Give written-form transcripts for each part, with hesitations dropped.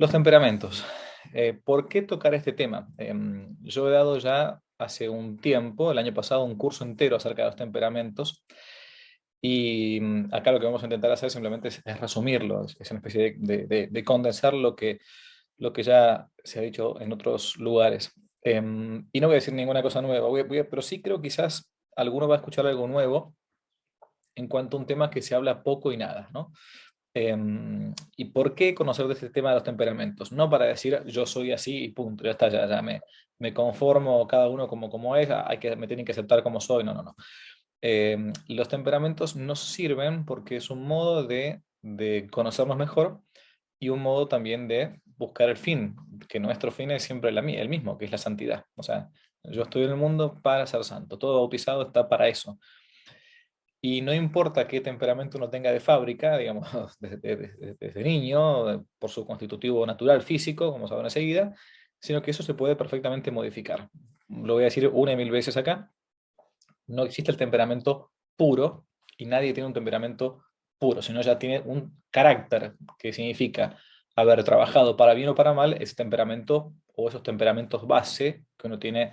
Los temperamentos. ¿Por qué tocar este tema? Yo he dado ya hace un tiempo, el año pasado, un curso entero acerca de los temperamentos y acá lo que vamos a intentar hacer simplemente es resumirlo, es una especie de condensar lo que ya se ha dicho en otros lugares. Y no voy a decir ninguna cosa nueva, pero sí creo quizás alguno va a escuchar algo nuevo en cuanto a un tema que se habla poco y nada, ¿no? ¿Y por qué conocer de este tema de los temperamentos? No para decir yo soy así y punto, ya está, ya me conformo cada uno como es, me tienen que aceptar como soy, no, no, no. Los temperamentos nos sirven porque es un modo de conocernos mejor y un modo también de buscar el fin, que nuestro fin es siempre el mismo, que es la santidad. O sea, yo estoy en el mundo para ser santo, todo bautizado está para eso. Y no importa qué temperamento uno tenga de fábrica, digamos, desde niño, por su constitutivo natural físico, como saben enseguida, sino que eso se puede perfectamente modificar. Lo voy a decir una y mil veces acá, no existe el temperamento puro y nadie tiene un temperamento puro, sino ya tiene un carácter que significa haber trabajado para bien o para mal ese temperamento o esos temperamentos base que uno tiene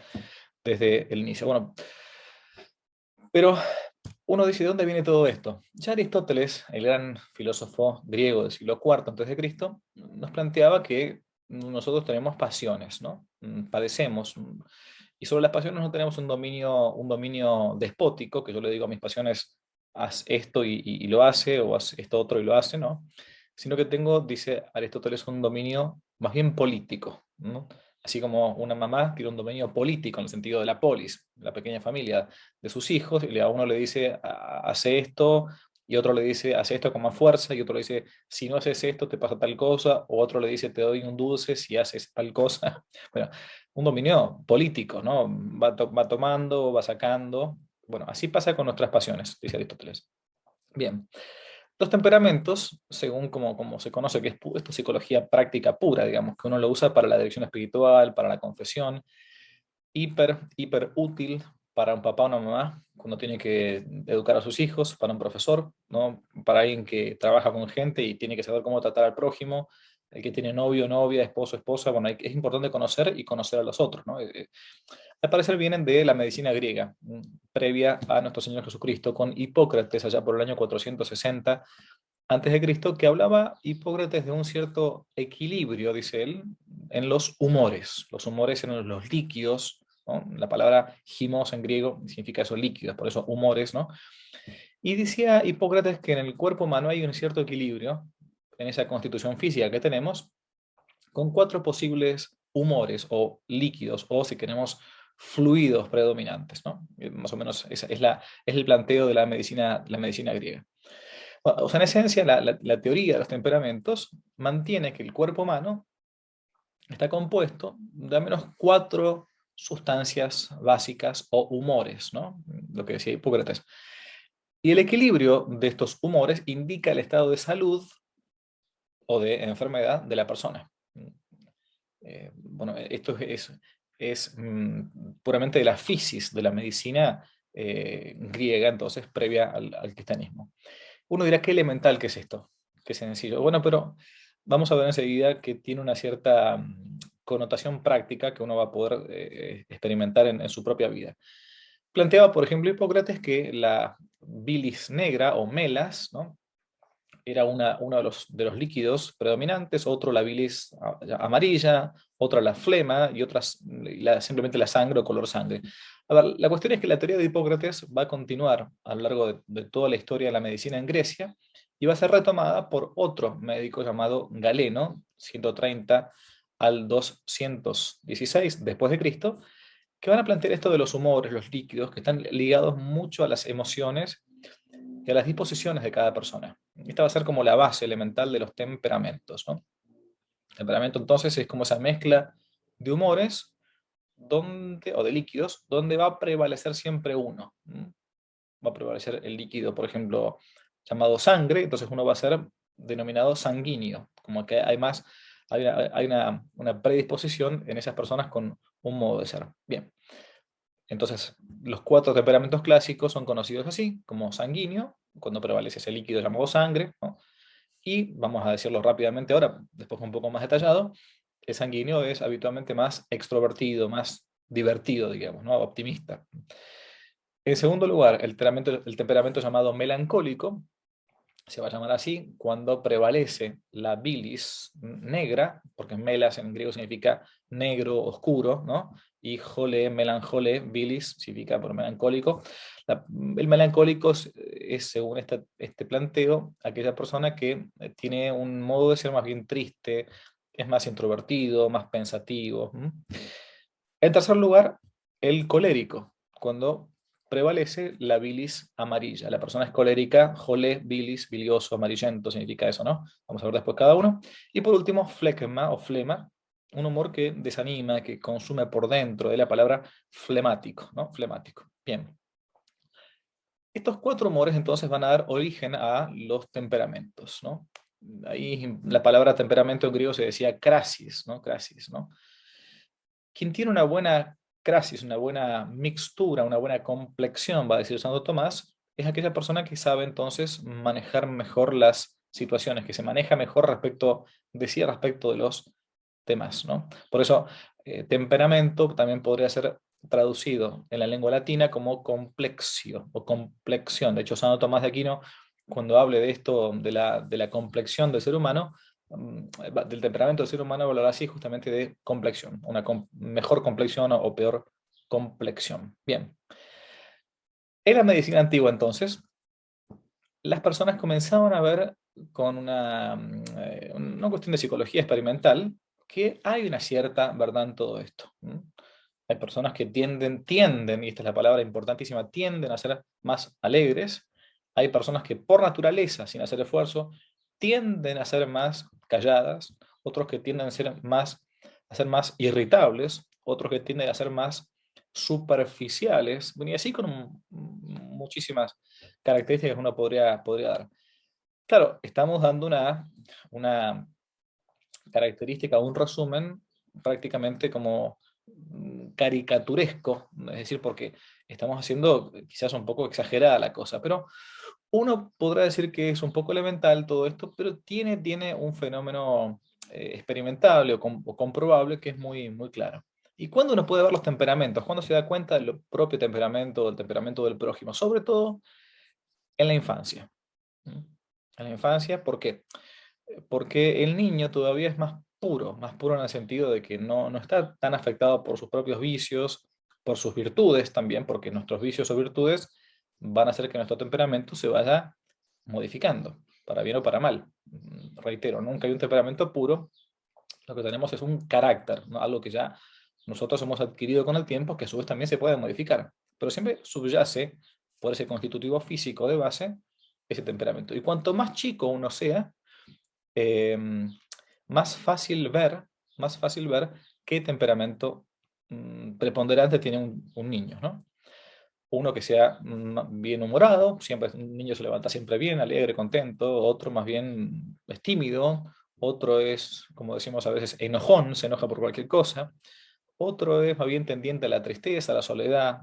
desde el inicio. Bueno, pero uno dice, ¿de dónde viene todo esto? Ya Aristóteles, el gran filósofo griego del siglo IV antes de Cristo, nos planteaba que nosotros tenemos pasiones, ¿no? Padecemos. Y sobre las pasiones no tenemos un dominio despótico, que yo le digo a mis pasiones, haz esto y lo hace, o haz esto otro y lo hace, ¿no? Sino que tengo, dice Aristóteles, un dominio más bien político, ¿no? Así como una mamá tiene un dominio político en el sentido de la polis, la pequeña familia de sus hijos, y a uno le dice, hace esto, y otro le dice, hace esto con más fuerza, y otro le dice, si no haces esto, te pasa tal cosa, o otro le dice, te doy un dulce si haces tal cosa. Bueno, un dominio político, ¿no? Va tomando, va sacando. Bueno, así pasa con nuestras pasiones, dice Aristóteles. Bien. Los temperamentos, según como se conoce, que es esto es psicología práctica pura, digamos, que uno lo usa para la dirección espiritual, para la confesión, hiper útil para un papá o una mamá cuando tiene que educar a sus hijos, para un profesor, ¿no? Para alguien que trabaja con gente y tiene que saber cómo tratar al prójimo, el que tiene novio, novia, esposo, esposa, bueno, es importante conocer y conocer a los otros, ¿no? Al parecer vienen de la medicina griega, previa a nuestro Señor Jesucristo, con Hipócrates allá por el año 460 antes de Cristo, que hablaba Hipócrates de un cierto equilibrio, dice él, en los humores. Los humores eran los líquidos, ¿no? La palabra himos en griego significa eso, líquidos, por eso humores, ¿no? Y decía Hipócrates que en el cuerpo humano hay un cierto equilibrio, en esa constitución física que tenemos, con cuatro posibles humores o líquidos, o si queremos, fluidos predominantes, ¿no? Más o menos es el planteo de la medicina griega. O sea, en esencia, la teoría de los temperamentos mantiene que el cuerpo humano está compuesto de al menos cuatro sustancias básicas o humores, ¿no? Lo que decía Hipócrates. Y el equilibrio de estos humores indica el estado de salud o de enfermedad de la persona. Bueno, esto es puramente de la fisis de la medicina griega, entonces, previa al cristianismo. Uno dirá, qué elemental que es esto, qué sencillo. Bueno, pero vamos a ver enseguida que tiene una cierta connotación práctica que uno va a poder experimentar en su propia vida. Planteaba, por ejemplo, Hipócrates que la bilis negra o melas, ¿no? Era uno de los líquidos predominantes, otro la bilis amarilla, otra la flema y otras simplemente la sangre o color sangre. A ver, la cuestión es que la teoría de Hipócrates va a continuar a lo largo de toda la historia de la medicina en Grecia y va a ser retomada por otro médico llamado Galeno, 130 al 216 después de Cristo, que van a plantear esto de los humores, los líquidos, que están ligados mucho a las emociones y a las disposiciones de cada persona. Esta va a ser como la base elemental de los temperamentos, ¿no? El temperamento entonces es como esa mezcla de humores o de líquidos donde va a prevalecer siempre uno. Va a prevalecer el líquido, por ejemplo, llamado sangre, entonces uno va a ser denominado sanguíneo, como que hay una predisposición en esas personas con un modo de ser. Bien, entonces los cuatro temperamentos clásicos son conocidos así, como sanguíneo, cuando prevalece ese líquido llamado sangre, ¿no? Y vamos a decirlo rápidamente ahora, después un poco más detallado, el sanguíneo es habitualmente más extrovertido, más divertido, digamos, ¿no? Optimista. En segundo lugar, el temperamento llamado melancólico, se va a llamar así, cuando prevalece la bilis negra, porque melas en griego significa negro, oscuro, ¿no? Y jole, melanjole, bilis, significa por melancólico. El melancólico según este planteo, aquella persona que tiene un modo de ser más bien triste, es más introvertido, más pensativo. En tercer lugar, el colérico, cuando prevalece la bilis amarilla. La persona es colérica, jolé, bilis, bilioso, amarillento, significa eso, ¿no? Vamos a ver después cada uno. Y por último, flegma o flema, un humor que desanima, que consume por dentro, de la palabra flemático, ¿no? Flemático. Bien. Estos cuatro humores entonces van a dar origen a los temperamentos, ¿no? Ahí la palabra temperamento en griego se decía crasis, ¿no? Crasis, ¿no? Quien tiene una buena crasis, una buena mixtura, una buena complexión, va a decir Santo Tomás, es aquella persona que sabe entonces manejar mejor las situaciones, que se maneja mejor respecto de sí, respecto de los demás, ¿no? Por eso, temperamento también podría ser traducido en la lengua latina como complexio o complexión. De hecho, Santo Tomás de Aquino, cuando hable de esto, de la complexión del ser humano, del temperamento del ser humano, hablará así justamente de complexión, una mejor complexión o peor complexión. Bien, en la medicina antigua entonces, las personas comenzaban a ver con una cuestión de psicología experimental que hay una cierta verdad en todo esto. Hay personas que tienden, y esta es la palabra importantísima, tienden a ser más alegres. Hay personas que por naturaleza, sin hacer esfuerzo, tienden a ser más calladas. Otros que tienden a ser más irritables. Otros que tienden a ser más superficiales. Bueno, y así con muchísimas características que uno podría dar. Claro, estamos dando una característica, un resumen prácticamente como caricaturesco, es decir, porque estamos haciendo quizás un poco exagerada la cosa, pero uno podrá decir que es un poco elemental todo esto, pero tiene un fenómeno experimentable o comprobable que es muy, muy claro. ¿Y cuándo uno puede ver los temperamentos? ¿Cuándo se da cuenta del propio temperamento o del temperamento del prójimo? Sobre todo en la infancia. ¿Mm? En la infancia, ¿por qué? Porque el niño todavía es más puro en el sentido de que no está tan afectado por sus propios vicios, por sus virtudes también, porque nuestros vicios o virtudes van a hacer que nuestro temperamento se vaya modificando, para bien o para mal. Reitero, nunca hay un temperamento puro, lo que tenemos es un carácter, ¿no? Algo que ya nosotros hemos adquirido con el tiempo, que a su vez también se puede modificar, pero siempre subyace por ese constitutivo físico de base ese temperamento. Y cuanto más chico uno sea, eh, más fácil ver qué temperamento preponderante tiene un niño, ¿no? Uno que sea bien humorado, siempre un niño se levanta siempre bien, alegre, contento, otro más bien es tímido, otro es, como decimos a veces, enojón, se enoja por cualquier cosa, otro es más bien tendiente a la tristeza, a la soledad.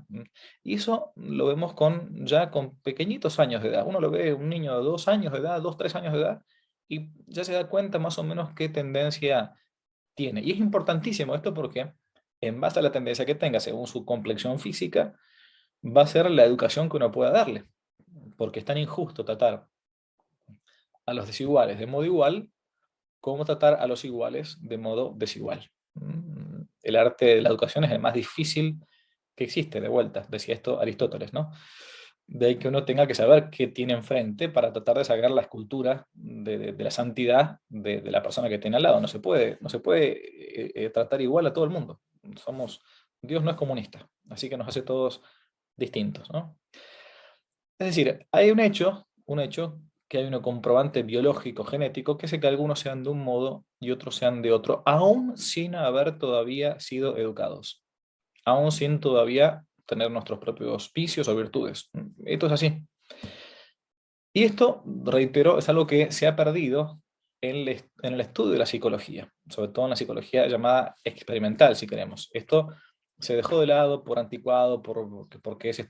Y eso lo vemos ya con pequeñitos años de edad. Uno lo ve un niño de 2 años de edad, 2, 3 años de edad, y ya se da cuenta más o menos qué tendencia tiene. Y es importantísimo esto porque en base a la tendencia que tenga, según su complexión física, va a ser la educación que uno pueda darle. Porque es tan injusto tratar a los desiguales de modo igual como tratar a los iguales de modo desigual. El arte de la educación es el más difícil que existe, de vuelta, decía esto Aristóteles, ¿no? De ahí que uno tenga que saber qué tiene enfrente para tratar de sacar la escultura de la santidad de la persona que tiene al lado. No se puede tratar igual a todo el mundo. Dios no es comunista, así que nos hace todos distintos, ¿no? Es decir, hay un hecho que hay un comprobante biológico, genético, que hace que algunos sean de un modo y otros sean de otro, aún sin haber todavía sido educados, aún sin todavía tener nuestros propios vicios o virtudes. Esto es así. Y esto, reitero, es algo que se ha perdido en el estudio de la psicología, sobre todo en la psicología llamada experimental, si queremos. Esto se dejó de lado por anticuado, porque es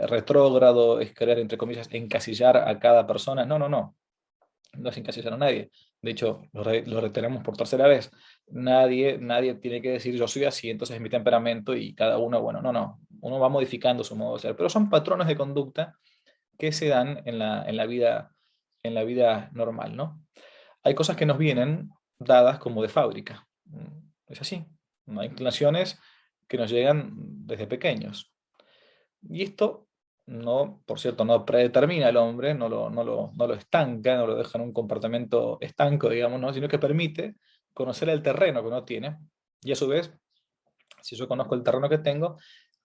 retrógrado, es querer, entre comillas, encasillar a cada persona. No, no, no. no es encasillar a nadie. De hecho, lo reiteramos por tercera vez. Nadie tiene que decir yo soy así, entonces es mi temperamento y cada uno, bueno, no, no. Uno va modificando su modo de ser, pero son patrones de conducta que se dan en la vida normal, ¿no? Hay cosas que nos vienen dadas como de fábrica. Es así. Hay inclinaciones que nos llegan desde pequeños. Y esto no, por cierto, no predetermina al hombre, no lo estanca, no lo deja en un comportamiento estanco, digamos, ¿no? Sino que permite conocer el terreno que uno tiene. Y a su vez, si yo conozco el terreno que tengo,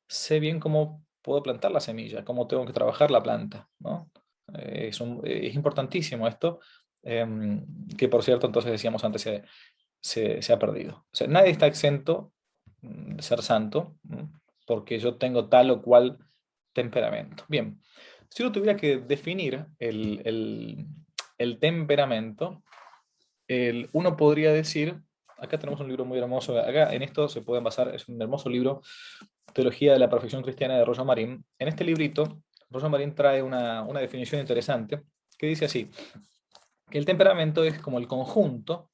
sé bien cómo puedo plantar la semilla, cómo tengo que trabajar la planta, ¿no? Es importantísimo esto, que por cierto, entonces decíamos antes, se ha perdido. O sea, nadie está exento de ser santo, ¿no? Porque yo tengo tal o cual temperamento. Bien, si uno tuviera que definir el temperamento, uno podría decir, acá tenemos un libro muy hermoso, acá en esto se pueden basar, es un hermoso libro, Teología de la Perfección Cristiana de Roger Marín. En este librito, Roger Marín trae una definición interesante que dice así, que el temperamento es como el conjunto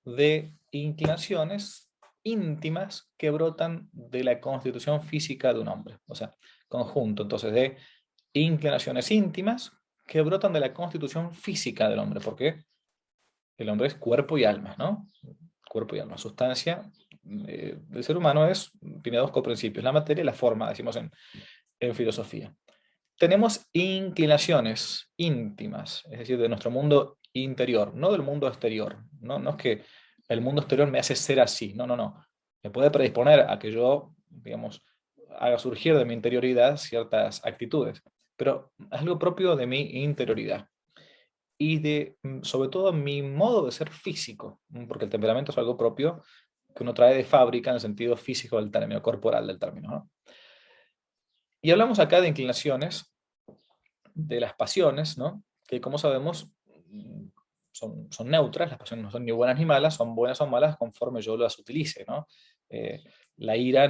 de inclinaciones íntimas que brotan de la constitución física de un hombre. O sea, conjunto entonces de inclinaciones íntimas que brotan de la constitución física del hombre, porque el hombre es cuerpo y alma, ¿no? Cuerpo y alma. Sustancia del ser humano tiene dos coprincipios, la materia y la forma, decimos en filosofía. Tenemos inclinaciones íntimas, es decir, de nuestro mundo interior, no del mundo exterior. No, no es que el mundo exterior me hace ser así, no, no, no. Me puede predisponer a que yo, digamos, haga surgir de mi interioridad ciertas actitudes, pero es algo propio de mi interioridad y de, sobre todo, mi modo de ser físico, porque el temperamento es algo propio que uno trae de fábrica en el sentido físico del término, corporal del término, ¿no? Y hablamos acá de inclinaciones, de las pasiones, ¿no? Que como sabemos son neutras, las pasiones no son ni buenas ni malas, son buenas o malas conforme yo las utilice, ¿no? Eh, la ira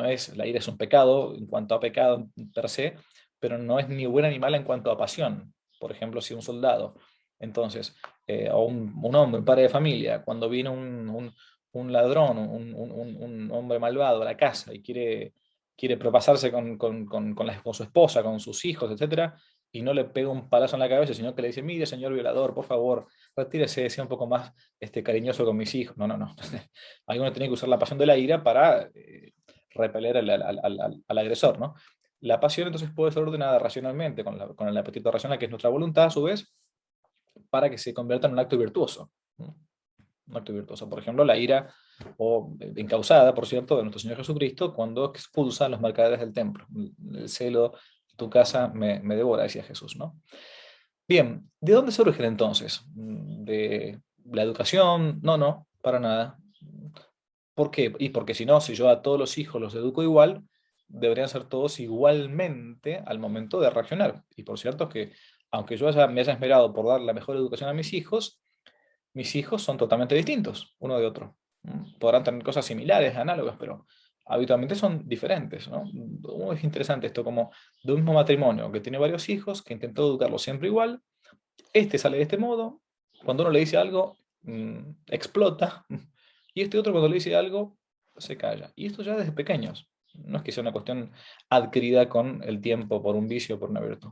es un pecado en cuanto a pecado per se, pero no es ni buena ni mala en cuanto a pasión. Por ejemplo, si un soldado, entonces, o un hombre, un padre de familia, cuando viene un ladrón, un hombre malvado a la casa y quiere propasarse con su esposa, con sus hijos, etcétera, y no le pega un palazo en la cabeza, sino que le dice, mire, señor violador, por favor, retírese, sea un poco más cariñoso con mis hijos. No, no, no. Ahí uno tiene que usar la pasión de la ira para repeler al agresor, ¿no? La pasión entonces puede ser ordenada racionalmente, con el apetito racional, que es nuestra voluntad, a su vez, para que se convierta en un acto virtuoso, ¿no? Un acto virtuoso. Por ejemplo, la ira, o encausada, por cierto, de nuestro Señor Jesucristo, cuando expulsa a los mercaderes del templo. El celo de tu casa me devora, decía Jesús, ¿no? Bien, ¿de dónde surgen entonces? ¿De la educación? No, no, para nada. ¿Por qué? Y porque si no, si yo a todos los hijos los educo igual, deberían ser todos igualmente al momento de reaccionar. Y por cierto que, aunque me haya esmerado por dar la mejor educación a mis hijos son totalmente distintos uno de otro. Podrán tener cosas similares, análogas, pero habitualmente son diferentes, ¿no? Es interesante esto, como de un mismo matrimonio que tiene varios hijos, que intentó educarlos siempre igual, este sale de este modo, cuando uno le dice algo, explota, y este otro cuando le dice algo, se calla. Y esto ya desde pequeños. No es que sea una cuestión adquirida con el tiempo por un vicio o por una virtud.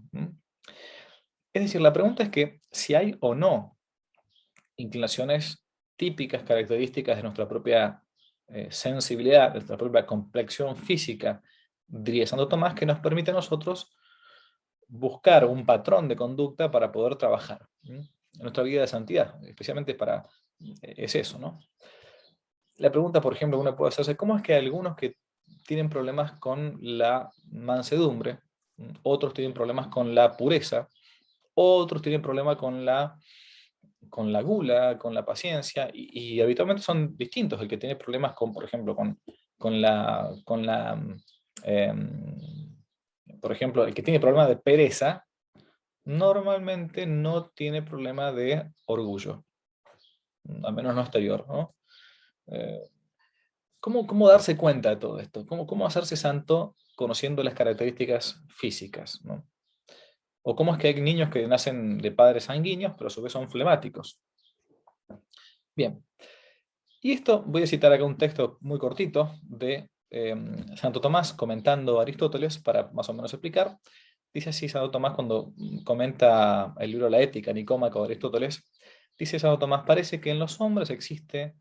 Es decir, la pregunta es que si hay o no inclinaciones típicas, características de nuestra propia sensibilidad, de nuestra propia complexión física, diría Santo Tomás, que nos permite a nosotros buscar un patrón de conducta para poder trabajar en nuestra vida de santidad, especialmente es eso, ¿no? La pregunta, por ejemplo, uno puede hacerse, ¿cómo es que hay algunos que tienen problemas con la mansedumbre, otros tienen problemas con la pureza, otros tienen problemas con la gula, con la paciencia, y habitualmente son distintos. El que tiene problemas con, por ejemplo, por ejemplo, el que tiene problemas de pereza, normalmente no tiene problema de orgullo, al menos no exterior, ¿no? Eh, ¿Cómo darse cuenta de todo esto? ¿Cómo hacerse santo conociendo las características físicas, ¿no? O cómo es que hay niños que nacen de padres sanguíneos, pero a su vez son flemáticos. Bien, y esto voy a citar acá un texto muy cortito de Santo Tomás comentando a Aristóteles para más o menos explicar. Dice así Santo Tomás cuando comenta el libro La Ética Nicómaco de Aristóteles. Dice Santo Tomás, parece que en los hombres existen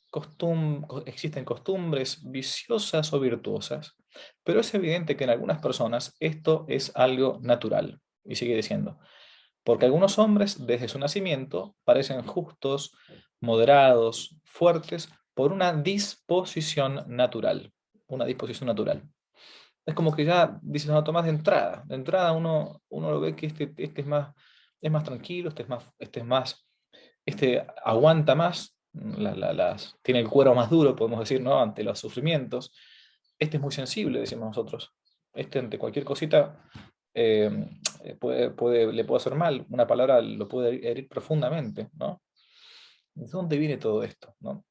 costumbres viciosas o virtuosas, pero es evidente que en algunas personas esto es algo natural. Y sigue diciendo, porque algunos hombres desde su nacimiento parecen justos, moderados, fuertes, por una disposición natural. Una disposición natural. Es como que ya, dice Santo Tomás, de entrada uno lo ve que este es más tranquilo, este aguanta más, tiene el cuero más duro, podemos decir, ¿no? Ante los sufrimientos. Este es muy sensible, decimos nosotros. Este ante cualquier cosita eh, le puede hacer mal, una palabra lo puede herir profundamente, ¿no? ¿De dónde viene todo esto, no?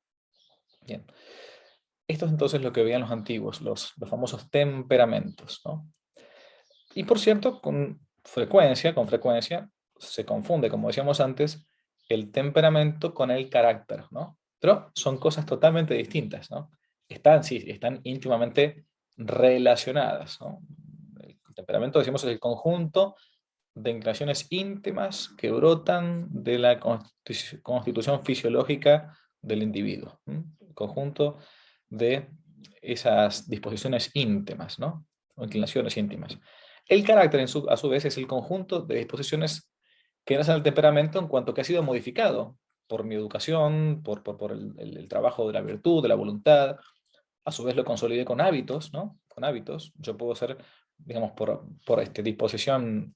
Bien. Esto es entonces lo que veían los antiguos, los famosos temperamentos, ¿no? Y por cierto, con frecuencia, se confunde, como decíamos antes, el temperamento con el carácter, ¿no? Pero son cosas totalmente distintas, ¿no? Sí, están íntimamente relacionadas, ¿no? El temperamento, decimos, es el conjunto de inclinaciones íntimas que brotan de la constitución fisiológica del individuo. El conjunto de esas disposiciones íntimas, ¿no? O inclinaciones íntimas. El carácter, a su vez, es el conjunto de disposiciones que nacen del temperamento en cuanto que ha sido modificado por mi educación, por el trabajo de la virtud, de la voluntad. A su vez lo consolidé con hábitos, ¿no? Con hábitos. Yo puedo ser, digamos, por disposición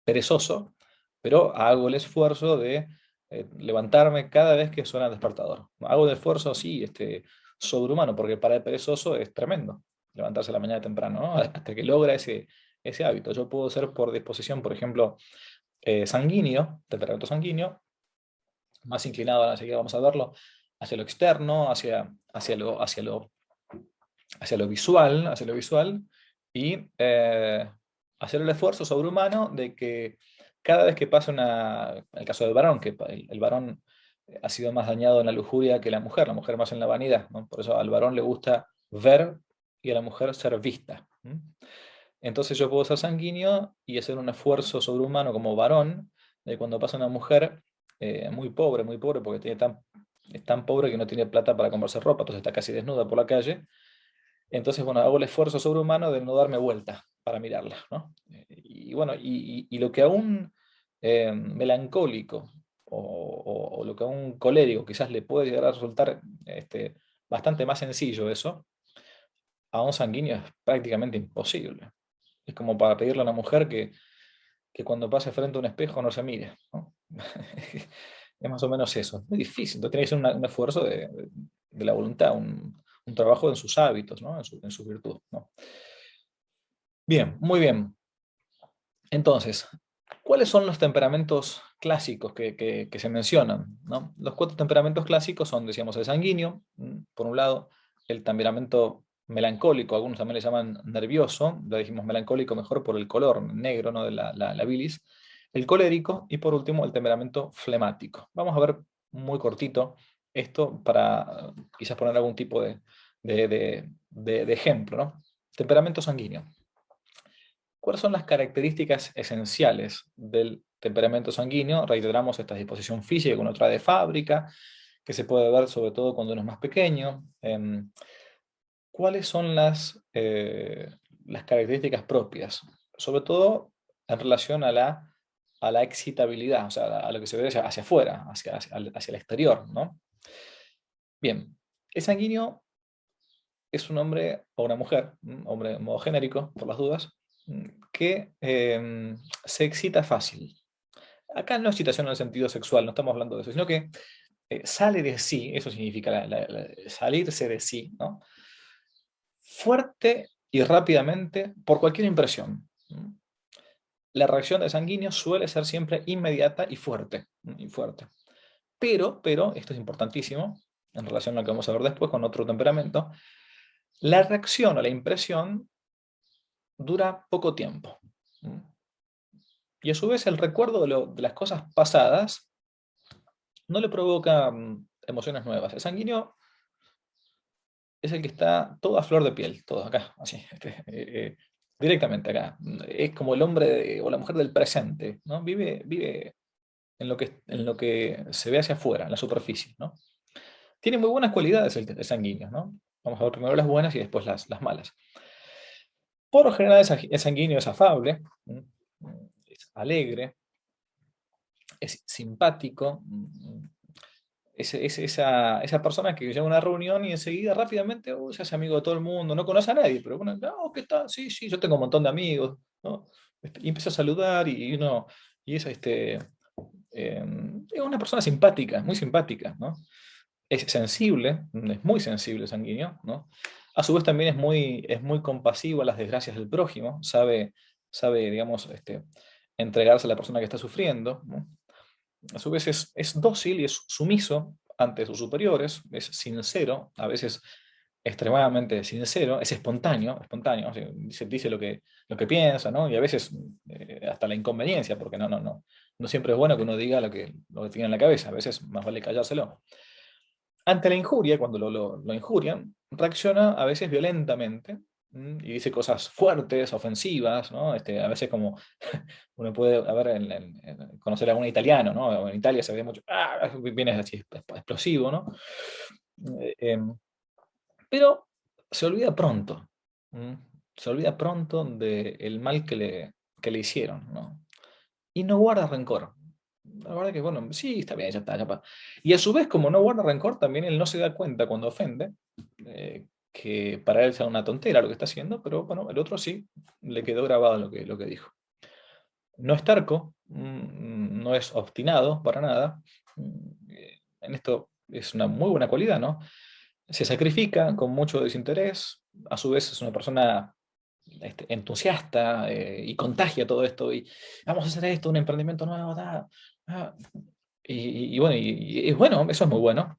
perezoso, pero hago el esfuerzo de levantarme cada vez que suena el despertador. Hago el esfuerzo, sí, sobrehumano, porque para el perezoso es tremendo levantarse a la mañana temprano, ¿no? Hasta que logra ese hábito. Yo puedo ser por disposición, por ejemplo, sanguíneo, temperamento sanguíneo, más inclinado, enseguida vamos a verlo, hacia lo externo, hacia lo visual y hacer el esfuerzo sobrehumano de que cada vez que pasa en el caso del varón, que el varón ha sido más dañado en la lujuria que la mujer más en la vanidad, ¿no? Por eso al varón le gusta ver y a la mujer ser vista. Entonces yo puedo ser sanguíneo y hacer un esfuerzo sobrehumano como varón, de cuando pasa una mujer muy pobre, porque es tan pobre que no tiene plata para comprarse ropa, entonces está casi desnuda por la calle. Entonces, bueno, hago el esfuerzo sobrehumano de no darme vuelta para mirarla, ¿no? Y bueno, y lo que a un melancólico o lo que a un colérico quizás le puede llegar a resultar bastante más sencillo eso, a un sanguíneo es prácticamente imposible. Es como para pedirle a una mujer que cuando pase frente a un espejo no se mire, ¿no? Es más o menos eso. Es muy difícil. Entonces tiene que ser un esfuerzo de la voluntad, un trabajo en sus hábitos, ¿no? En su virtud, ¿no? Bien, muy bien. Entonces, ¿cuáles son los temperamentos clásicos que se mencionan, ¿no? Los cuatro temperamentos clásicos son, decíamos, el sanguíneo, por un lado, el temperamento melancólico, algunos también le llaman nervioso, lo dijimos melancólico mejor por el color negro, ¿no? De la bilis, el colérico y por último el temperamento flemático. Vamos a ver muy cortito esto para quizás poner algún tipo de ejemplo, ¿no? Temperamento sanguíneo. ¿Cuáles son las características esenciales del temperamento sanguíneo? Reiteramos esta disposición física que uno trae de fábrica, que se puede ver sobre todo cuando uno es más pequeño. ¿Cuáles son las características propias? Sobre todo en relación a la excitabilidad, o sea, a lo que se ve hacia afuera, hacia el exterior, ¿no? Bien, el sanguíneo es un hombre o una mujer, hombre en modo genérico, por las dudas, que se excita fácil. Acá no es excitación en el sentido sexual, no estamos hablando de eso, sino que sale de sí, eso significa salirse de sí, ¿no? Fuerte y rápidamente por cualquier impresión. La reacción del sanguíneo suele ser siempre inmediata y fuerte. Y fuerte. Pero, esto es importantísimo, en relación a lo que vamos a ver después con otro temperamento, la reacción o la impresión dura poco tiempo. Y a su vez el recuerdo de las cosas pasadas no le provoca emociones nuevas. El sanguíneo es el que está todo a flor de piel, todo acá, así, directamente acá. Es como el hombre o la mujer del presente, ¿no? Vive en lo que se ve hacia afuera, en la superficie, ¿no? Tiene muy buenas cualidades el sanguíneo, ¿no? Vamos a ver primero las buenas y después las malas. Por lo general, el sanguíneo es afable, es alegre, es simpático, es esa persona que llega a una reunión y enseguida rápidamente se hace amigo de todo el mundo, no conoce a nadie, pero bueno, no, ¿qué tal? Sí, sí, yo tengo un montón de amigos, ¿no? Y empieza a saludar y eh, es una persona simpática, muy simpática, ¿no? Es sensible, es muy sensible sanguíneo, ¿no? A su vez también es muy compasivo a las desgracias del prójimo, sabe digamos, entregarse a la persona que está sufriendo, ¿no? A su vez es dócil y es sumiso ante sus superiores, es sincero, a veces extremadamente sincero, es espontáneo, o sea, dice lo que piensa, ¿no? Y a veces hasta la inconveniencia, porque no siempre es bueno que uno diga lo que tiene en la cabeza, a veces más vale callárselo. Ante la injuria, cuando lo injurian, reacciona a veces violentamente y dice cosas fuertes, ofensivas, ¿no? A veces como uno puede conocer a algún italiano, ¿no? En Italia se ve mucho, viene así explosivo, ¿no? Eh, em, pero se olvida pronto, ¿m? Se olvida pronto del mal que le hicieron, ¿no? Y no guarda rencor. La verdad que, bueno, sí, está bien, ya está, ya pa. Y a su vez, como no guarda rencor, también él no se da cuenta cuando ofende, que para él es una tontera lo que está haciendo, pero bueno, el otro sí le quedó grabado lo que dijo. No es terco, no es obstinado para nada. En esto es una muy buena cualidad, ¿no? Se sacrifica con mucho desinterés, a su vez es una persona entusiasta y contagia todo esto y vamos a hacer esto, un emprendimiento nuevo, ah. Y bueno, y es bueno, eso es muy bueno.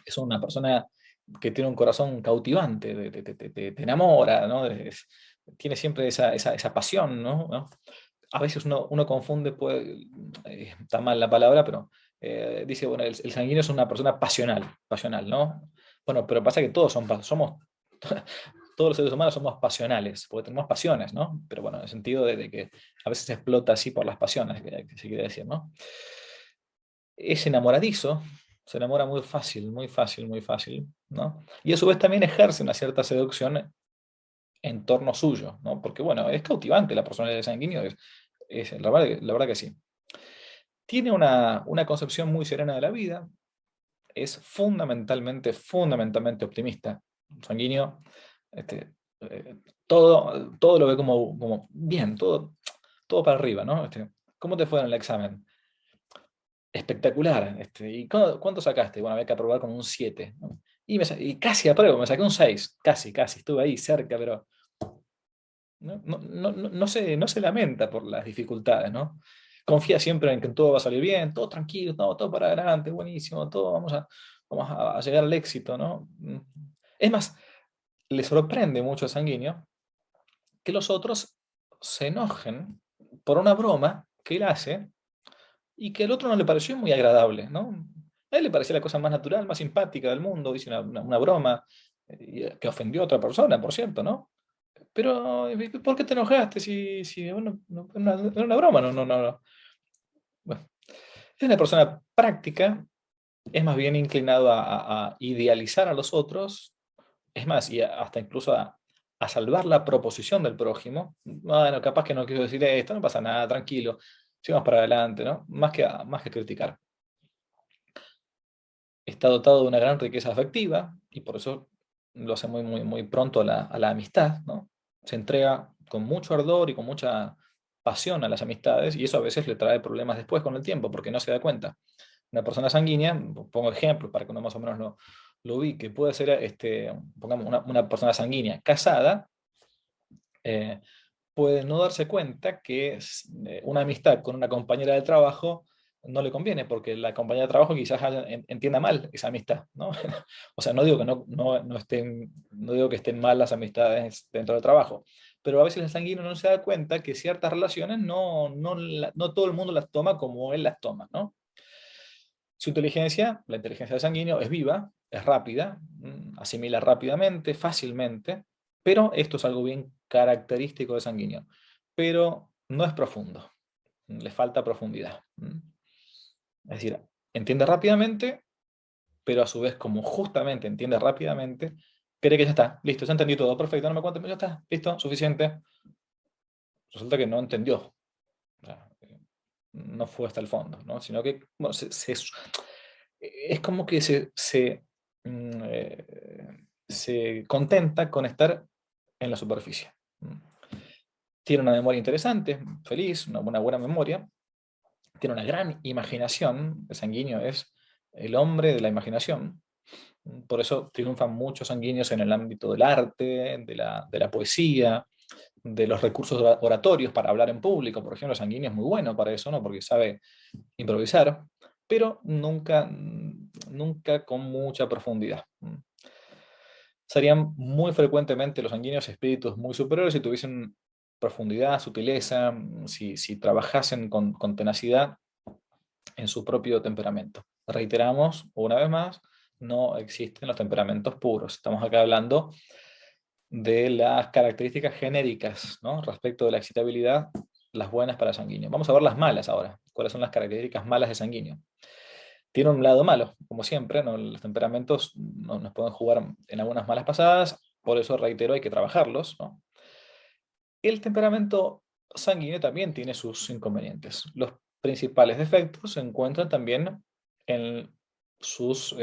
Es una persona que tiene un corazón cautivante, te enamora, ¿no? Tiene siempre esa pasión, ¿no? A veces uno confunde, está mal la palabra, pero dice, bueno, el sanguíneo es una persona pasional, ¿no? Bueno, pero pasa que somos, todos los seres humanos somos pasionales, porque tenemos pasiones, ¿no? Pero bueno, en el sentido de que a veces se explota así por las pasiones, que se quiere decir, ¿no? Es enamoradizo, se enamora muy fácil, muy fácil, muy fácil, ¿no? Y a su vez también ejerce una cierta seducción en torno suyo, ¿no? Porque bueno, es cautivante la personalidad de sanguíneo, la verdad que sí. Tiene una concepción muy serena de la vida, es fundamentalmente optimista. Sanguíneo, este, todo lo ve como bien, todo para arriba, ¿no? ¿Cómo te fue en el examen? Espectacular. ¿Cuánto sacaste? Bueno, había que aprobar con un 7, ¿no? Y casi apruebo, me saqué un 6, casi, estuve ahí cerca, pero no se lamenta por las dificultades, ¿no? Confía siempre en que todo va a salir bien, todo tranquilo, todo para adelante, buenísimo, vamos a llegar al éxito, ¿no? Es más, le sorprende mucho a Sanguíneo que los otros se enojen por una broma que él hace y que al otro no le pareció muy agradable, ¿no? A él le parecía la cosa más natural, más simpática del mundo, dice una broma que ofendió a otra persona, por cierto, ¿no? Pero, ¿por qué te enojaste? Si bueno, era una broma, no. Bueno, es una persona práctica, es más bien inclinado a idealizar a los otros, es más, hasta incluso a salvar la proposición del prójimo. Bueno, capaz que no quiero decir esto, no pasa nada, tranquilo, sigamos para adelante, ¿no? Más que criticar. Está dotado de una gran riqueza afectiva y por eso lo hace muy pronto a a la amistad, ¿no? Se entrega con mucho ardor y con mucha pasión a las amistades y eso a veces le trae problemas después con el tiempo porque no se da cuenta. Una persona sanguínea, pongo ejemplos para que uno más o menos lo ubique, puede ser, pongamos, una persona sanguínea casada, eh, puede no darse cuenta que una amistad con una compañera de trabajo no le conviene, porque la compañía de trabajo quizás entienda mal esa amistad, ¿no? O sea, no digo que no digo que estén mal las amistades dentro del trabajo, pero a veces el sanguíneo no se da cuenta que ciertas relaciones no todo el mundo las toma como él las toma, ¿no? Su inteligencia, la inteligencia del sanguíneo, es viva, es rápida, asimila rápidamente, fácilmente, pero esto es algo bien característico del sanguíneo, pero no es profundo, le falta profundidad. Es decir, entiende rápidamente, pero a su vez, como justamente entiende rápidamente, cree que ya está, listo, ya entendí todo, perfecto, no me cuentes, ya está, listo, suficiente. Resulta que no entendió, o sea, no fue hasta el fondo, ¿no? Sino que bueno, es como que se contenta con estar en la superficie. Tiene una memoria interesante, feliz, una buena memoria, tiene una gran imaginación, el sanguíneo es el hombre de la imaginación. Por eso triunfan muchos sanguíneos en el ámbito del arte, de la poesía, de los recursos oratorios para hablar en público. Por ejemplo, el sanguíneo es muy bueno para eso, ¿no? Porque sabe improvisar, pero nunca con mucha profundidad. Serían muy frecuentemente los sanguíneos espíritus muy superiores si tuviesen profundidad, sutileza, si trabajasen con tenacidad en su propio temperamento. Reiteramos una vez más, no existen los temperamentos puros. Estamos acá hablando de las características genéricas, ¿no? Respecto de la excitabilidad, las buenas para el sanguíneo. Vamos a ver las malas ahora. ¿Cuáles son las características malas de sanguíneo? Tiene un lado malo, como siempre, ¿no? Los temperamentos nos pueden jugar en algunas malas pasadas, por eso reitero, hay que trabajarlos, ¿no? El temperamento sanguíneo también tiene sus inconvenientes. Los principales defectos se encuentran también en sus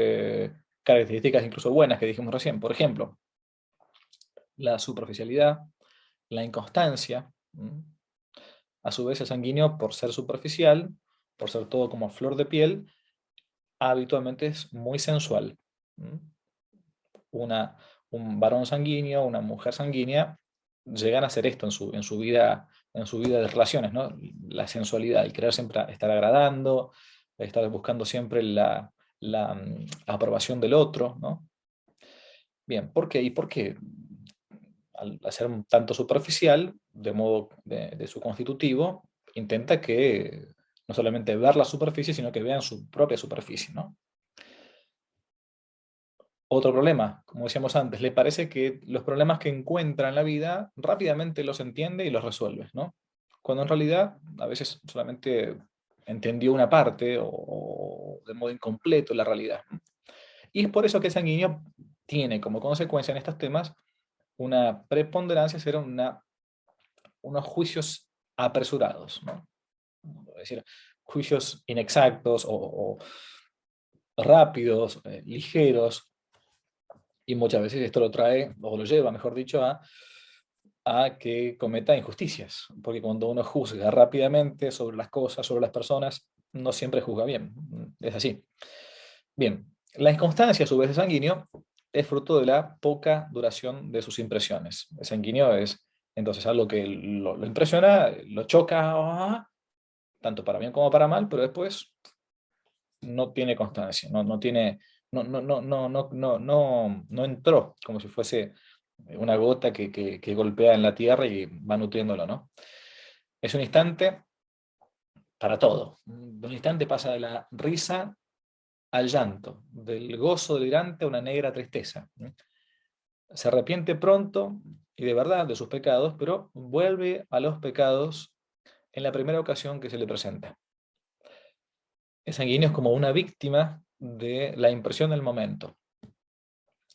características incluso buenas que dijimos recién. Por ejemplo, la superficialidad, la inconstancia. A su vez, el sanguíneo, por ser superficial, por ser todo como flor de piel, habitualmente es muy sensual. Un varón sanguíneo, una mujer sanguínea, llegan a hacer esto en su vida de relaciones, ¿no? La sensualidad, el querer siempre estar agradando, estar buscando siempre la aprobación del otro, ¿no? Bien, ¿por qué? ¿Y por qué? Al ser un tanto superficial, de modo de su constitutivo, intenta que no solamente ver la superficie, sino que vean su propia superficie, ¿no? Otro problema, como decíamos antes, le parece que los problemas que encuentra en la vida rápidamente los entiende y los resuelve, ¿no? Cuando en realidad a veces solamente entendió una parte o de modo incompleto la realidad. Y es por eso que el sanguíneo tiene como consecuencia en estos temas una preponderancia, ser unos juicios apresurados, ¿no? Es decir, juicios inexactos o rápidos, ligeros, y muchas veces esto lo trae, o lo lleva, mejor dicho, a que cometa injusticias, porque cuando uno juzga rápidamente sobre las cosas, sobre las personas, no siempre juzga bien, es así. Bien, la inconstancia a su vez de sanguíneo es fruto de la poca duración de sus impresiones. El sanguíneo es entonces algo que lo impresiona, lo choca, tanto para bien como para mal, pero después no tiene constancia, no tiene, no entró como si fuese una gota que golpea en la tierra y va nutriéndolo, ¿no? Es un instante para todo. De un instante pasa de la risa al llanto, del gozo delirante a una negra tristeza. Se arrepiente pronto y de verdad de sus pecados, pero vuelve a los pecados en la primera ocasión que se le presenta. El sanguíneo es como una víctima de la impresión del momento.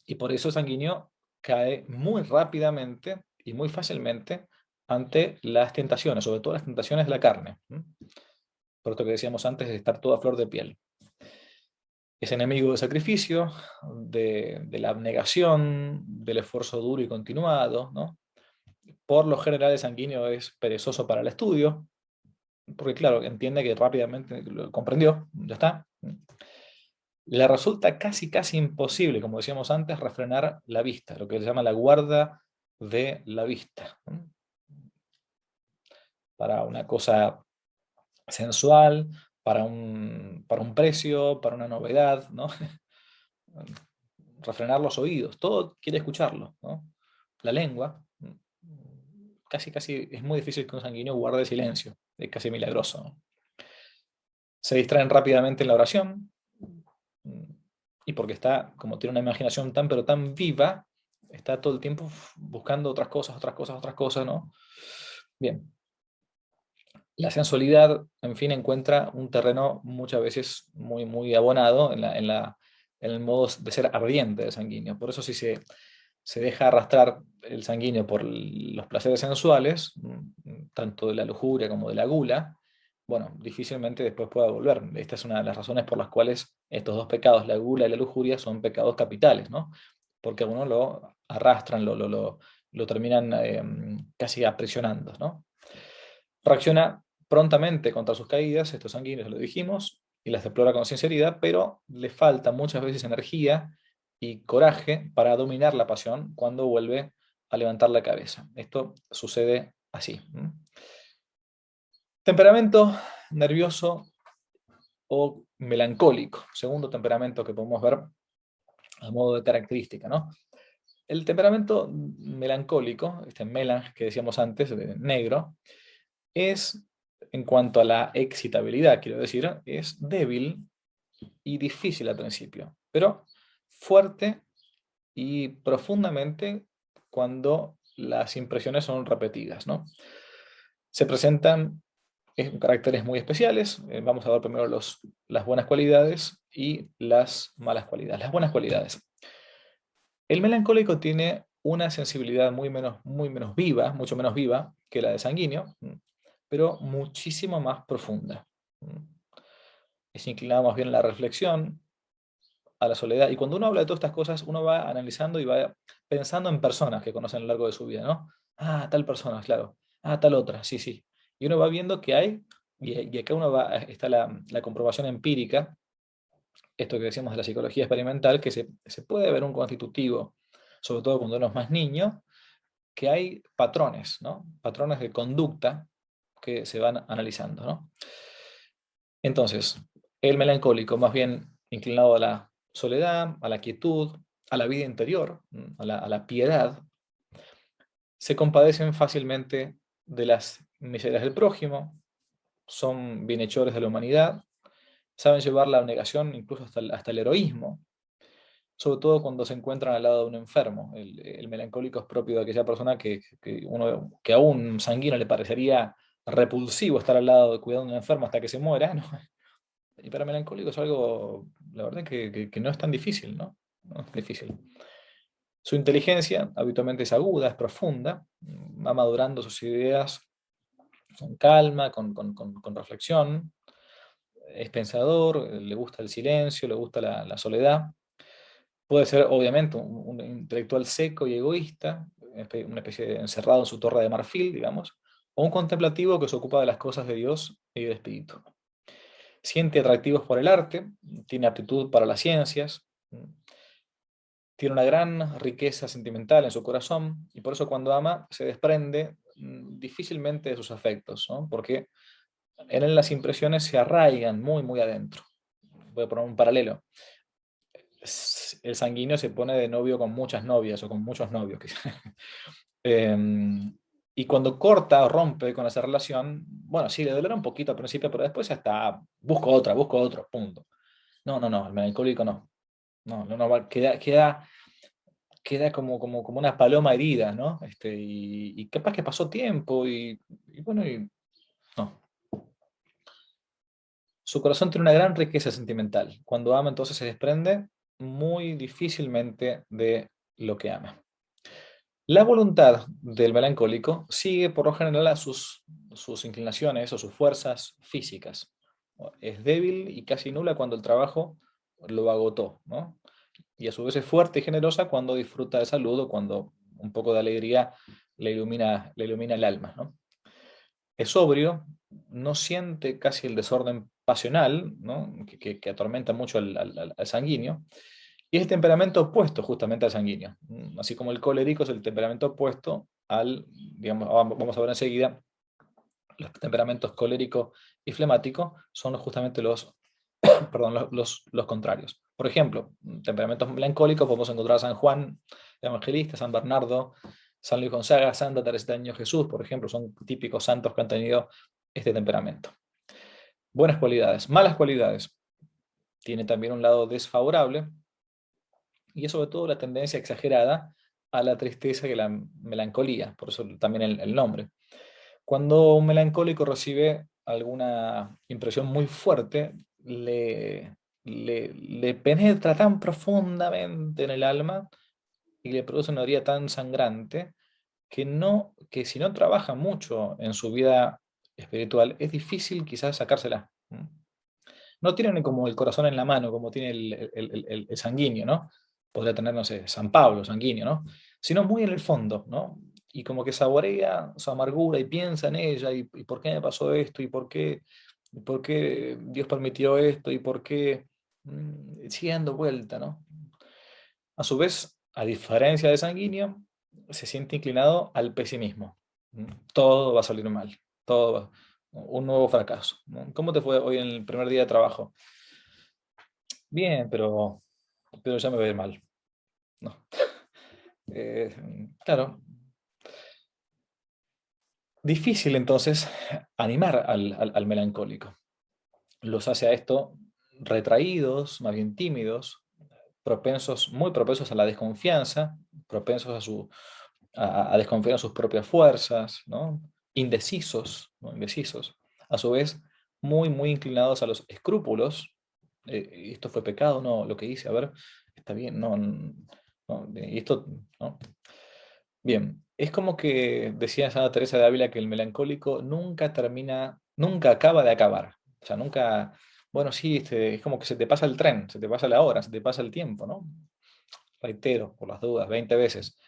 Y por eso el sanguíneo cae muy rápidamente y muy fácilmente ante las tentaciones, sobre todo las tentaciones de la carne. Por esto que decíamos antes de estar toda flor de piel. Es enemigo del sacrificio, de la abnegación, del esfuerzo duro y continuado, ¿no? Por lo general el sanguíneo es perezoso para el estudio, porque claro, entiende que rápidamente lo comprendió, ya está. Le resulta casi imposible, como decíamos antes, refrenar la vista, lo que se llama la guarda de la vista. Para una cosa sensual, para un precio, para una novedad, ¿no? Refrenar los oídos, todo quiere escucharlo, ¿no? La lengua, casi es muy difícil que un sanguíneo guarde silencio, es casi milagroso, ¿no? Se distraen rápidamente en la oración, y porque está, como tiene una imaginación tan pero tan viva, está todo el tiempo buscando otras cosas, otras cosas, otras cosas, ¿no? Bien. La sensualidad, en fin, encuentra un terreno muchas veces muy abonado en el modo de ser ardiente del sanguíneo. Por eso si se deja arrastrar el sanguíneo por los placeres sensuales, tanto de la lujuria como de la gula, bueno, difícilmente después pueda volver. Esta es una de las razones por las cuales estos dos pecados, la gula y la lujuria, son pecados capitales, ¿no? Porque a uno lo arrastran, lo terminan casi aprisionando, ¿no? Reacciona prontamente contra sus caídas, estos sanguíneos, lo dijimos, y las deplora con sinceridad, pero le falta muchas veces energía y coraje para dominar la pasión cuando vuelve a levantar la cabeza. Esto sucede así. Temperamento nervioso o melancólico, segundo temperamento que podemos ver a modo de característica, ¿no? El temperamento melancólico, este melange que decíamos antes, de negro, es, en cuanto a la excitabilidad, quiero decir, es débil y difícil al principio, pero fuerte y profundamente cuando las impresiones son repetidas, ¿no? Se presentan caracteres muy especiales. Vamos a ver primero las buenas cualidades y las malas cualidades. Las buenas cualidades. El melancólico tiene una sensibilidad muy menos viva, mucho menos viva que la del sanguíneo, pero muchísimo más profunda. Es inclinado más bien a la reflexión, a la soledad. Y cuando uno habla de todas estas cosas, uno va analizando y va pensando en personas que conocen a lo largo de su vida, ¿no? Ah, tal persona, claro. Ah, tal otra, sí, sí. Y uno va viendo que hay, y acá está la comprobación empírica, esto que decíamos de la psicología experimental, que se puede ver un constitutivo, sobre todo cuando uno es más niño, que hay patrones, ¿no? Patrones de conducta que se van analizando, ¿no? Entonces, el melancólico, más bien inclinado a la soledad, a la quietud, a la vida interior, a la piedad, se compadecen fácilmente de las miserias del prójimo, son bienhechores de la humanidad, saben llevar la abnegación incluso hasta el heroísmo, sobre todo cuando se encuentran al lado de un enfermo. El melancólico es propio de aquella persona que a un sanguíneo le parecería repulsivo estar al lado de cuidando de un enfermo hasta que se muera, ¿no? Y para melancólico es algo, la verdad, que no es tan difícil, ¿no? No es difícil. Su inteligencia habitualmente es aguda, es profunda, va madurando sus ideas con calma, con reflexión, es pensador, le gusta el silencio, le gusta la soledad. Puede ser, obviamente, un intelectual seco y egoísta, una especie de encerrado en su torre de marfil, digamos, o un contemplativo que se ocupa de las cosas de Dios y del Espíritu. Siente atractivos por el arte, tiene aptitud para las ciencias, tiene una gran riqueza sentimental en su corazón y por eso cuando ama se desprende difícilmente de sus afectos, ¿no? Porque en él las impresiones se arraigan muy adentro. Voy a poner un paralelo. El sanguíneo se pone de novio con muchas novias o con muchos novios. Y cuando corta o rompe con esa relación, bueno, sí, le dolera un poquito al principio, pero después ya está, busco otro, punto. No, el melancólico no. No, queda como una paloma herida, ¿no? Y capaz que pasó tiempo y bueno, no. Su corazón tiene una gran riqueza sentimental. Cuando ama, entonces se desprende muy difícilmente de lo que ama. La voluntad del melancólico sigue por lo general a sus inclinaciones o sus fuerzas físicas. Es débil y casi nula cuando el trabajo lo agotó, ¿no? Y a su vez es fuerte y generosa cuando disfruta de salud o cuando un poco de alegría le ilumina el alma, ¿no? Es sobrio, no siente casi el desorden pasional, ¿no? que atormenta mucho al sanguíneo, y es el temperamento opuesto justamente al sanguíneo. Así como el colérico es el temperamento opuesto al, digamos, vamos a ver enseguida, Los temperamentos colérico y flemático son justamente perdón, los contrarios. Por ejemplo, temperamentos melancólicos podemos encontrar a San Juan Evangelista, San Bernardo, San Luis Gonzaga, Santa Teresa del Niño Jesús, por ejemplo, son típicos santos que han tenido este temperamento. Buenas cualidades. Malas cualidades. Tiene también un lado desfavorable, y es sobre todo la tendencia exagerada a la tristeza y la melancolía, por eso también el nombre. Cuando un melancólico recibe alguna impresión muy fuerte, le penetra tan profundamente en el alma y le produce una herida tan sangrante que si no trabaja mucho en su vida espiritual, es difícil quizás sacársela. No tienen como el corazón en la mano, como tiene el sanguíneo, ¿no? Podría tener, no sé, San Pablo, sanguíneo, ¿no? Sino muy en el fondo, ¿no? Y como que saborea su amargura y piensa en ella, y por qué me pasó esto, y por qué Dios permitió esto, y por qué sigue dando vuelta, ¿no? A su vez, a diferencia de sanguíneo, se siente inclinado al pesimismo. Todo va a salir mal, un nuevo fracaso, ¿no? ¿Cómo te fue hoy en el primer día de trabajo? Bien, pero ya me va a ir mal. No. Claro, difícil entonces animar al melancólico. Los hace a esto retraídos, más bien tímidos, muy propensos a la desconfianza, propensos a desconfiar en sus propias fuerzas, ¿no? Indecisos, ¿no? Indecisos. A su vez, muy inclinados a los escrúpulos. ¿Esto fue pecado? No, lo que hice, a ver, está bien, no, no, y esto, ¿no? Bien, es como que decía Santa Teresa de Ávila que el melancólico nunca termina, nunca acaba de acabar. O sea, nunca, bueno, sí, es como que se te pasa el tren, se te pasa la hora, se te pasa el tiempo, ¿no? Reitero, por las dudas, 20 veces.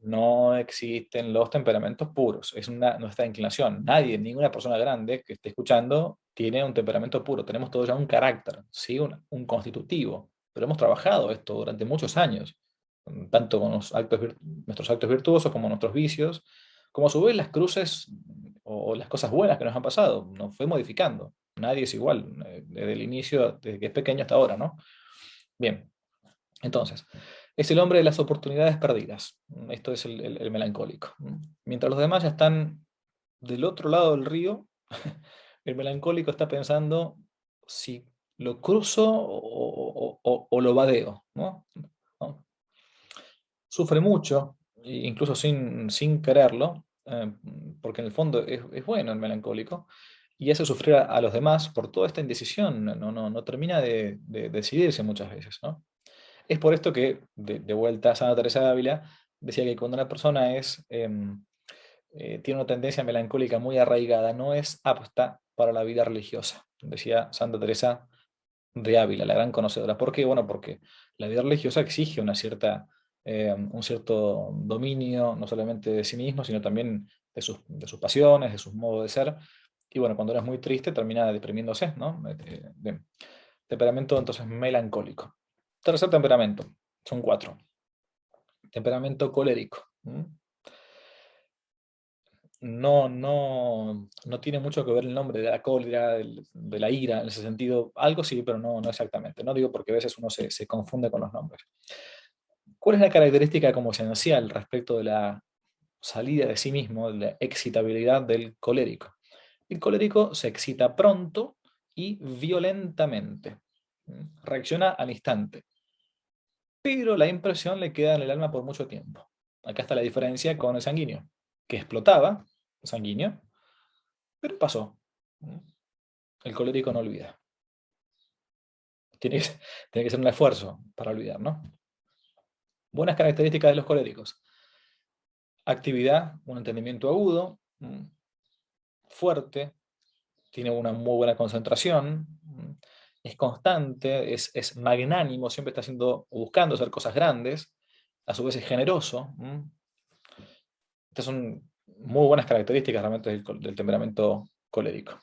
No existen los temperamentos puros, es nuestra inclinación. Nadie, ninguna persona grande que esté escuchando tiene un temperamento puro. Tenemos todos ya un carácter, ¿sí? Un constitutivo, pero hemos trabajado esto durante muchos años, tanto con nuestros actos virtuosos como nuestros vicios, como a su vez las cruces o las cosas buenas que nos han pasado. Nos fue modificando. Nadie es igual, desde el inicio, desde que es pequeño hasta ahora, ¿no? Bien. Entonces, es el hombre de las oportunidades perdidas. Esto es el melancólico. Mientras los demás ya están del otro lado del río, el melancólico está pensando si lo cruzo o lo vadeo, ¿no? ¿No? Sufre mucho, incluso sin quererlo, porque en el fondo es bueno el melancólico, y hace sufrir a los demás por toda esta indecisión. No termina de decidirse muchas veces, ¿no? Es por esto que, de vuelta a Santa Teresa de Ávila, decía que cuando una persona tiene una tendencia melancólica muy arraigada, no es apta para la vida religiosa, decía Santa Teresa de Ávila, la gran conocedora. ¿Por qué? Bueno, porque la vida religiosa exige un cierto dominio, no solamente de sí mismo, sino también de sus pasiones, de sus modos de ser. Y bueno, cuando eres muy triste, termina deprimiéndose, ¿no? Bien. Temperamento entonces melancólico. Tercer temperamento, son cuatro. Temperamento colérico. No tiene mucho que ver el nombre de la cólera, de la ira, en ese sentido. Algo sí, pero no exactamente. No digo porque a veces uno se confunde con los nombres. ¿Cuál es la característica como esencial respecto de la salida de sí mismo, de la excitabilidad del colérico? El colérico se excita pronto y violentamente. Reacciona al instante, pero la impresión le queda en el alma por mucho tiempo. Acá está la diferencia con el sanguíneo, que explotaba, sanguíneo, pero pasó. El colérico no olvida. Tiene que, tiene que ser un esfuerzo para olvidar, ¿no? Buenas características de los coléricos. Actividad, un entendimiento agudo, fuerte, tiene una muy buena concentración, es constante, es magnánimo, siempre está buscando hacer cosas grandes, a su vez es generoso. Estas son muy buenas características realmente del temperamento colérico.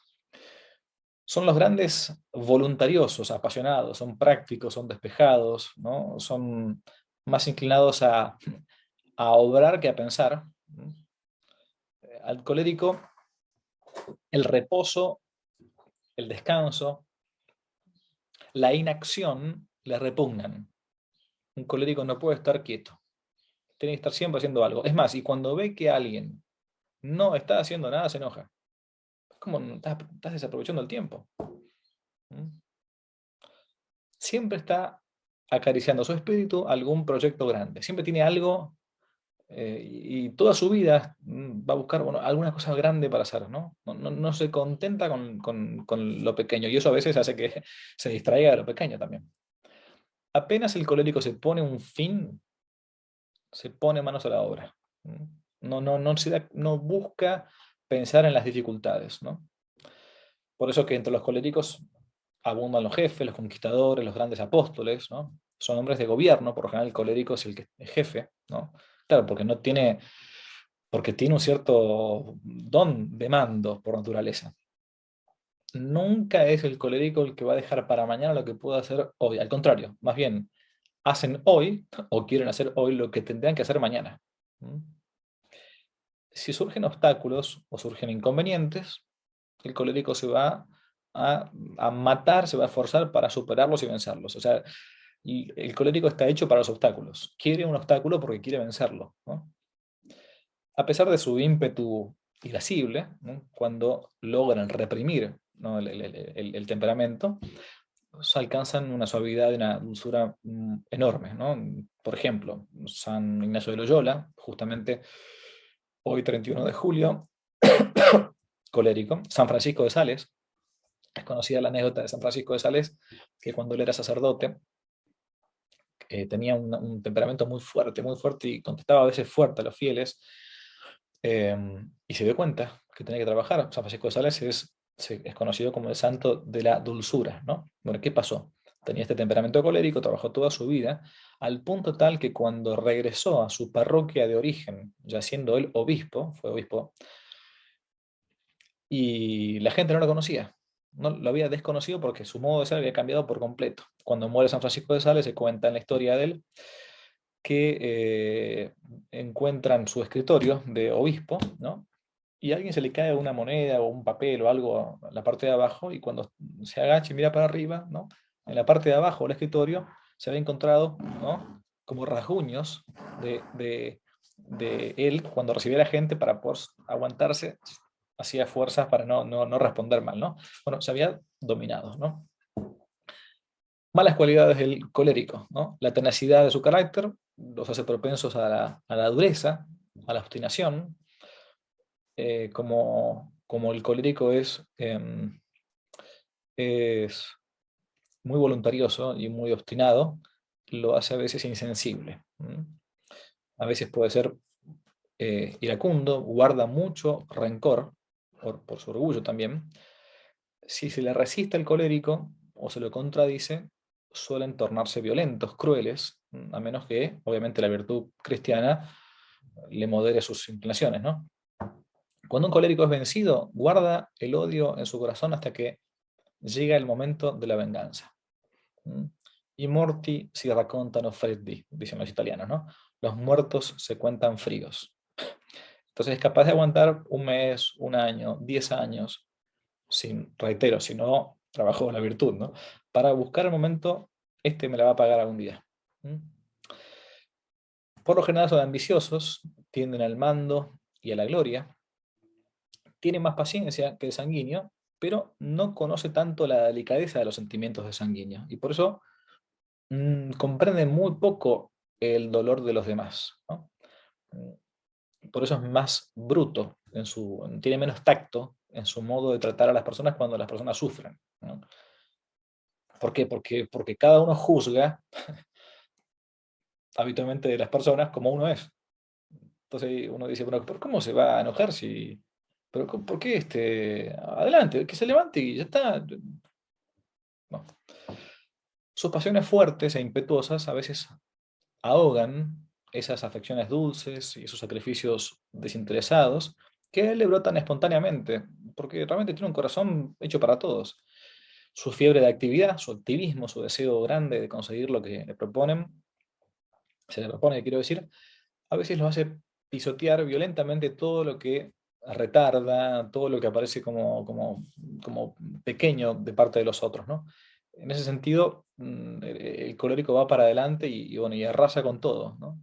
Son los grandes voluntariosos, apasionados, son prácticos, son despejados, ¿no? Son más inclinados a obrar que a pensar. Al colérico El reposo, el descanso, la inacción le repugnan. Un colérico no puede estar quieto. Tiene que estar siempre haciendo algo. Es más, y cuando ve que alguien no está haciendo nada, se enoja. Es como estás desaprovechando el tiempo. ¿Mm? Siempre está acariciando su espíritu algún proyecto grande. Siempre tiene algo y toda su vida va a buscar bueno, alguna cosa grande para hacer, ¿no? No se contenta con lo pequeño y eso a veces hace que se distraiga de lo pequeño también. Apenas el colérico se pone un fin, se pone manos a la obra. No busca pensar en las dificultades, ¿no? Por eso que entre los coléricos abundan los jefes, los conquistadores, los grandes apóstoles, ¿no? Son hombres de gobierno, por lo general el colérico es el que es jefe, ¿no? Claro, porque tiene un cierto don de mando por naturaleza. Nunca es el colérico el que va a dejar para mañana lo que pueda hacer hoy. Al contrario, más bien, hacen hoy o quieren hacer hoy lo que tendrían que hacer mañana. ¿Mm? Si surgen obstáculos o surgen inconvenientes, el colérico se va a matar, se va a esforzar para superarlos y vencerlos. O sea, y el colérico está hecho para los obstáculos. Quiere un obstáculo porque quiere vencerlo, ¿no? A pesar de su ímpetu irascible, ¿no? Cuando logran reprimir, ¿no? el temperamento, pues alcanzan una suavidad y una dulzura enorme, ¿no? Por ejemplo, San Ignacio de Loyola, justamente hoy 31 de julio, colérico. San Francisco de Sales, es conocida la anécdota de San Francisco de Sales, que cuando él era sacerdote, tenía temperamento muy fuerte y contestaba a veces fuerte a los fieles, y se dio cuenta que tenía que trabajar. San Francisco de Sales es conocido como el santo de la dulzura, ¿no? Bueno, ¿qué pasó? Tenía este temperamento colérico, trabajó toda su vida, al punto tal que cuando regresó a su parroquia de origen, ya siendo él obispo, fue obispo, y la gente no lo conocía. No lo había desconocido porque su modo de ser había cambiado por completo. Cuando muere San Francisco de Sales, se cuenta en la historia de él que encuentran su escritorio de obispo, ¿no? Y a alguien se le cae una moneda o un papel o algo en la parte de abajo, y cuando se agacha y mira para arriba, ¿no? En la parte de abajo del escritorio se había encontrado, ¿no? Como rasguños de él cuando recibía a la gente para poder aguantarse, hacía fuerzas para no responder mal, ¿no? Bueno, se había dominado, ¿no? Malas cualidades del colérico, ¿no? La tenacidad de su carácter los hace propensos a la dureza, a la obstinación. Como el colérico es muy voluntarioso y muy obstinado, lo hace a veces insensible. A veces puede ser iracundo, guarda mucho rencor por su orgullo también. Si se le resiste al colérico o se lo contradice, suelen tornarse violentos, crueles, a menos que, obviamente, la virtud cristiana le modere sus inclinaciones, ¿no? Cuando un colérico es vencido, guarda el odio en su corazón hasta que llega el momento de la venganza. ¿Mm? I morti si raccontano freddi, dicen los italianos, ¿no? Los muertos se cuentan fríos. Entonces es capaz de aguantar un mes, un año, 10 años, reitero, si no trabajó la virtud, ¿no? Para buscar el momento, este me la va a pagar algún día. ¿Mm? Por lo general son ambiciosos, tienden al mando y a la gloria, tienen más paciencia que el sanguíneo, pero no conoce tanto la delicadeza de los sentimientos de sanguíneo. Y por eso comprenden muy poco el dolor de los demás, ¿no? Por eso es más bruto, tiene menos tacto en su modo de tratar a las personas cuando las personas sufren, ¿no? ¿Por qué? Porque cada uno juzga habitualmente de las personas como uno es. Entonces uno dice, bueno, ¿por cómo se va a enojar si... Pero ¿por qué adelante, que se levante y ya está? No. Sus pasiones fuertes e impetuosas a veces ahogan esas afecciones dulces y esos sacrificios desinteresados que a él le brotan espontáneamente, porque realmente tiene un corazón hecho para todos. Su fiebre de actividad, su activismo, su deseo grande de conseguir lo que se le propone, quiero decir, a veces lo hace pisotear violentamente todo lo que retarda, todo lo que aparece como pequeño de parte de los otros, ¿no? En ese sentido, el colérico va para adelante bueno, y arrasa con todo, ¿no?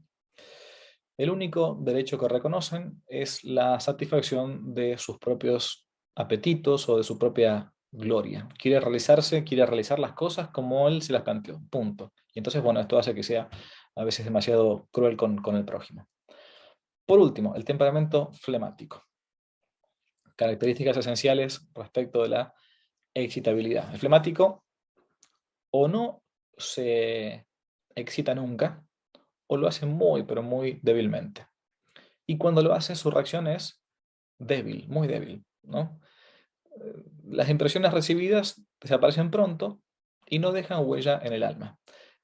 El único derecho que reconocen es la satisfacción de sus propios apetitos o de su propia gloria. Quiere realizarse, quiere realizar las cosas como él se las planteó, punto. Y entonces, bueno, esto hace que sea a veces demasiado cruel con el prójimo. Por último, el temperamento flemático. Características esenciales respecto de la excitabilidad. El flemático o no se excita nunca, o lo hace muy, pero muy débilmente. Y cuando lo hace, su reacción es débil, muy débil, ¿no? Las impresiones recibidas desaparecen pronto y no dejan huella en el alma.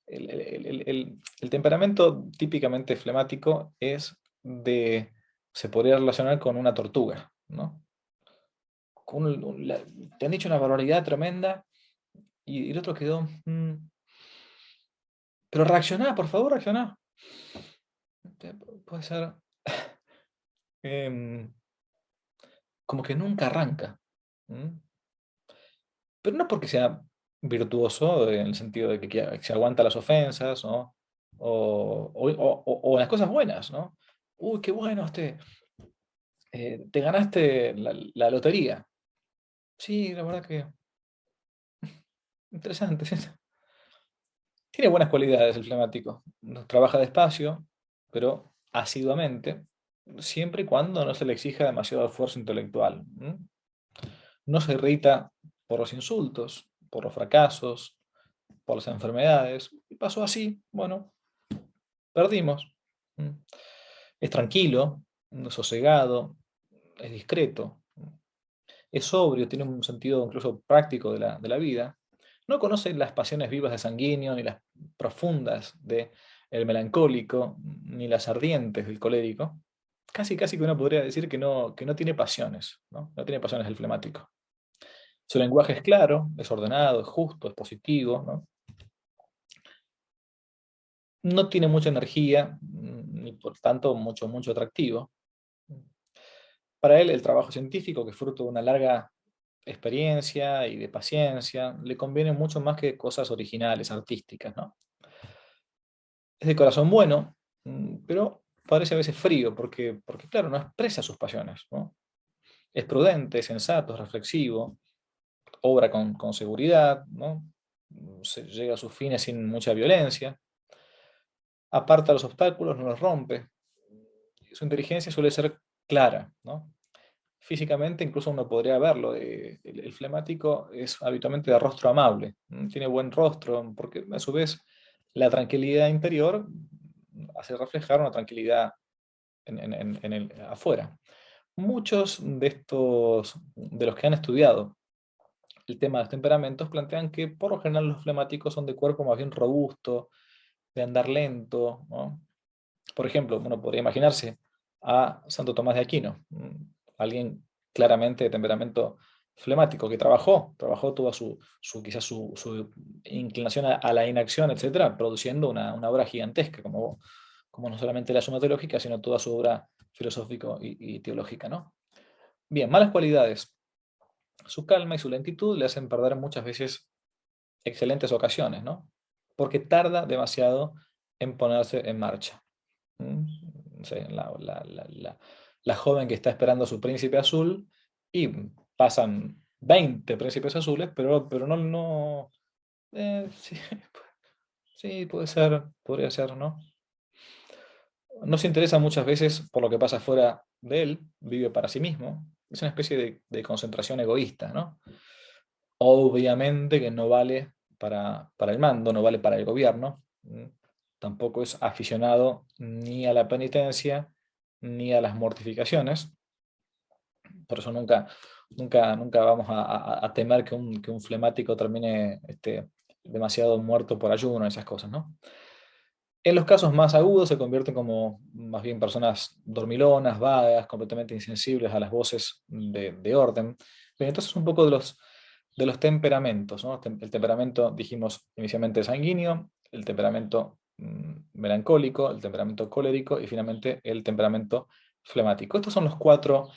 El temperamento típicamente flemático se podría relacionar con una tortuga, ¿no? Te han dicho una barbaridad tremenda y el otro quedó, pero reaccioná, por favor, reaccioná. Puede ser em, como que nunca arranca. ¿Mm? Pero no porque sea virtuoso en el sentido de que se aguanta las ofensas, ¿no? O las cosas buenas, ¿no? Uy, qué bueno, te ganaste la lotería. Sí, la verdad que interesante. Sí. Tiene buenas cualidades el flemático. Trabaja despacio, pero asiduamente, siempre y cuando no se le exija demasiado esfuerzo intelectual. No se irrita por los insultos, por los fracasos, por las enfermedades. Y pasó así, bueno, perdimos. ¿Mm? Es tranquilo, sosegado, es discreto, es sobrio, tiene un sentido incluso práctico de la vida. No conoce las pasiones vivas de sanguíneo, ni las profundas del melancólico, ni las ardientes del colérico. Casi, casi que uno podría decir que no tiene pasiones, ¿no? No tiene pasiones el flemático. Su lenguaje es claro, es ordenado, es justo, es positivo, ¿no? No tiene mucha energía, ni por tanto mucho atractivo. Para él, el trabajo científico, que es fruto de una larga experiencia y de paciencia, le conviene mucho más que cosas originales, artísticas, ¿no? Es de corazón bueno, pero parece a veces frío, porque claro, no expresa sus pasiones, ¿no? Es prudente, es sensato, es reflexivo, obra con seguridad, ¿no? Se llega a sus fines sin mucha violencia, aparta los obstáculos, no los rompe. Su inteligencia suele ser clara, ¿no? Físicamente incluso uno podría verlo. El flemático es habitualmente de rostro amable, tiene buen rostro, porque a su vez la tranquilidad interior hace reflejar una tranquilidad en el afuera. Muchos de los que han estudiado el tema de los temperamentos plantean que por lo general los flemáticos son de cuerpo más bien robusto, de andar lento, ¿no? Por ejemplo, uno podría imaginarse a Santo Tomás de Aquino, alguien claramente de temperamento flemático, que trabajó toda quizás su inclinación a la inacción, etcétera, produciendo una obra gigantesca, como no solamente la suma teológica, sino toda su obra filosófico y teológica, ¿no? Bien, malas cualidades. Su calma y su lentitud le hacen perder muchas veces excelentes ocasiones, ¿no? Porque tarda demasiado en ponerse en marcha. ¿Mm? No sé, la joven que está esperando a su príncipe azul y pasan 20 príncipes azules, pero no, sí, sí, puede ser, podría ser, ¿no? No se interesa muchas veces por lo que pasa fuera de él, vive para sí mismo. Es una especie de concentración egoísta, ¿no? Obviamente que no vale para el mando, no vale para el gobierno. Tampoco es aficionado ni a la penitencia ni a las mortificaciones. Por eso nunca vamos a temer que un flemático termine demasiado muerto por ayuno, esas cosas, ¿no? En los casos más agudos se convierten como más bien personas dormilonas, vagas, completamente insensibles a las voces de orden. Pero entonces un poco de los temperamentos, ¿no? El temperamento, dijimos inicialmente sanguíneo, el temperamento melancólico, el temperamento colérico y finalmente el temperamento flemático. Estos son los cuatro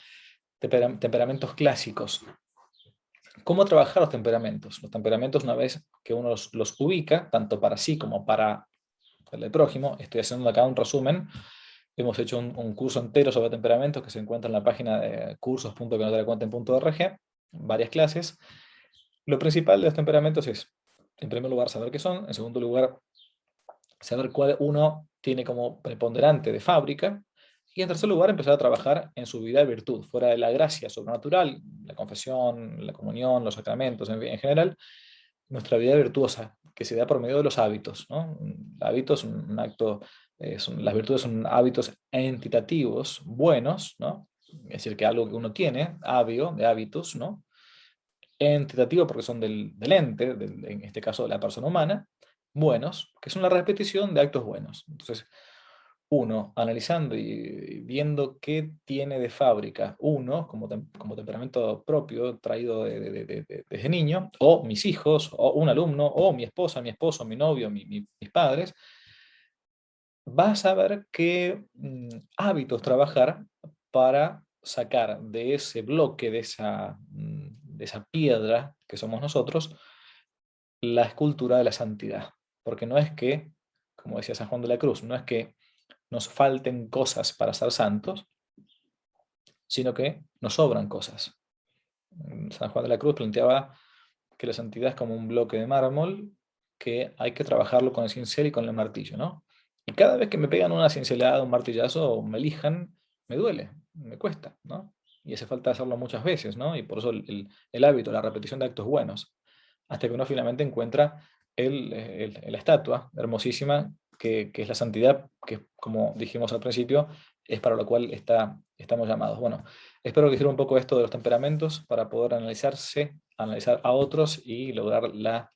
temperamentos clásicos. ¿Cómo trabajar los temperamentos? Los temperamentos, una vez que uno los ubica, tanto para sí como para el prójimo, estoy haciendo acá un resumen. Hemos hecho un curso entero sobre temperamentos que se encuentra en la página de cursos.quenotelacuenten.org, varias clases. Lo principal de los temperamentos es, en primer lugar, saber qué son, en segundo lugar, saber cuál uno tiene como preponderante de fábrica, y en tercer lugar, empezar a trabajar en su vida de virtud, fuera de la gracia sobrenatural, la confesión, la comunión, los sacramentos, en general, nuestra vida virtuosa, que se da por medio de los hábitos, ¿no? Hábitos, un acto, las virtudes son hábitos entitativos, buenos, ¿no? Es decir, que algo que uno tiene, hábito, de hábitos, ¿no? Entitativo porque son del ente, en este caso de la persona humana, buenos, que son la repetición de actos buenos. Entonces, uno, analizando y viendo qué tiene de fábrica uno como temperamento propio traído desde niño, o mis hijos, o un alumno, o mi esposa, mi esposo, mi novio, mis padres, vas a ver qué hábitos trabajar para sacar de ese bloque, de esa piedra que somos nosotros, la escultura de la santidad. Porque no es que, como decía San Juan de la Cruz, no es que nos falten cosas para ser santos, sino que nos sobran cosas. San Juan de la Cruz planteaba que la santidad es como un bloque de mármol que hay que trabajarlo con el cincel y con el martillo, ¿no? Y cada vez que me pegan una cincelada, un martillazo o me lijan, me duele, me cuesta, ¿no? Y hace falta hacerlo muchas veces, ¿no? Y por eso el hábito, la repetición de actos buenos, hasta que uno finalmente encuentra la estatua hermosísima que es la santidad, que como dijimos al principio, es para lo cual estamos llamados. Bueno, espero que sirva un poco esto de los temperamentos para poder analizar a otros y lograr la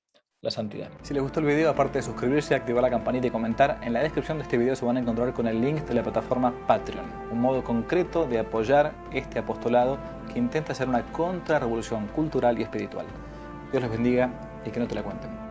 santidad. Si les gustó el video, aparte de suscribirse, activar la campanita y comentar, en la descripción de este video se van a encontrar con el link de la plataforma Patreon, un modo concreto de apoyar este apostolado que intenta hacer una contrarrevolución cultural y espiritual. Dios les bendiga y que no te la cuenten.